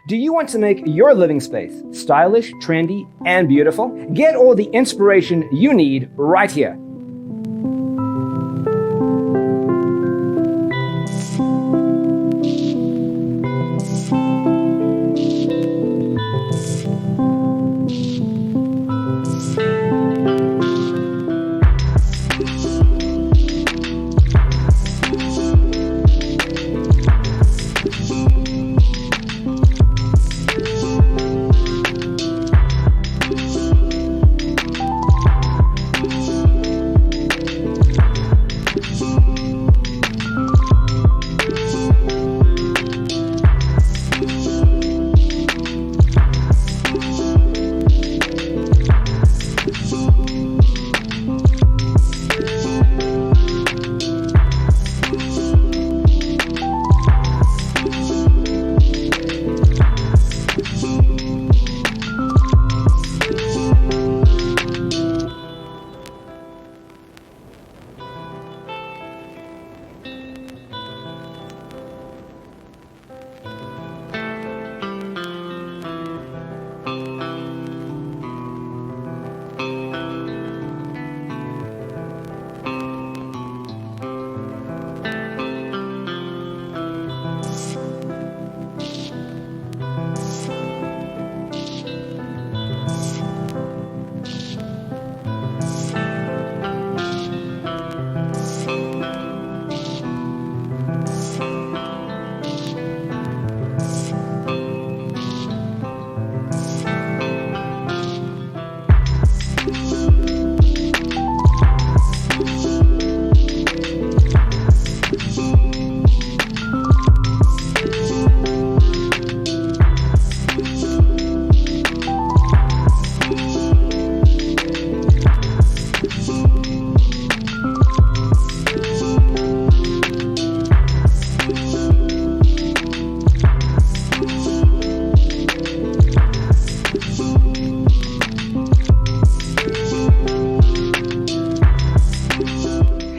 Do you want to make your living space stylish, trendy, and beautiful? Get all the inspiration you need right here.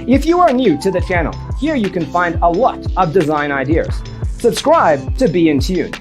If you are new to the channel, here you can find a lot of design ideas. Subscribe to be in tune.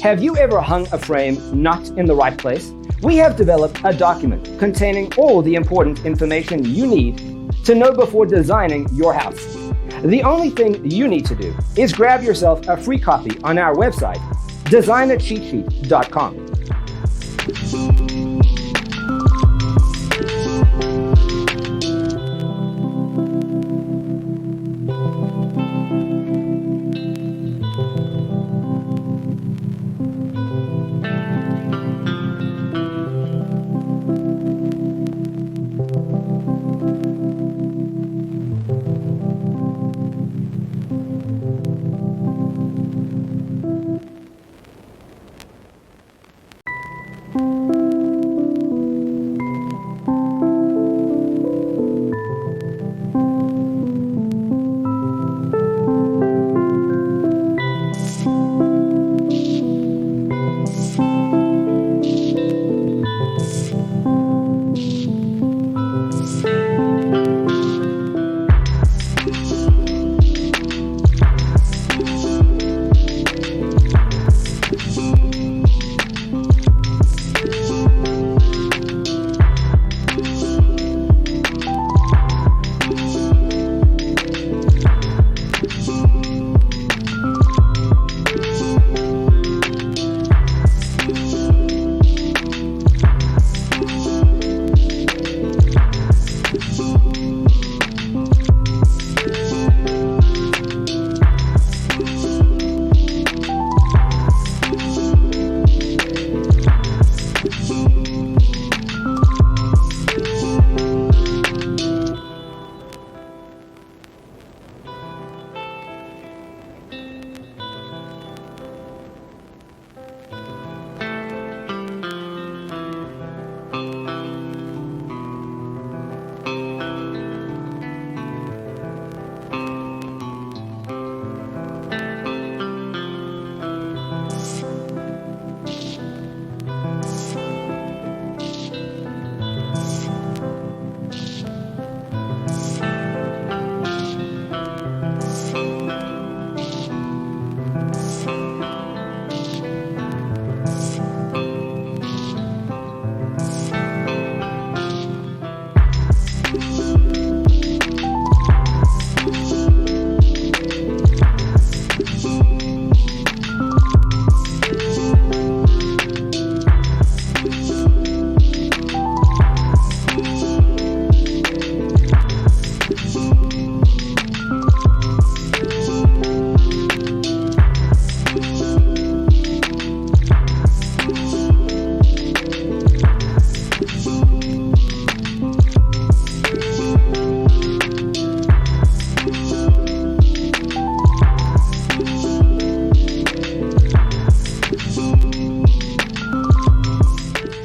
Have you ever hung a frame not in the right place? We have developed a document containing all the important information you need to know before designing your house. The only thing you need to do is grab yourself a free copy on our website, designercheatsheet.com.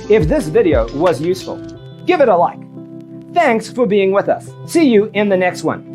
If this video was useful, give it a like. Thanks for being with us. See you in the next one.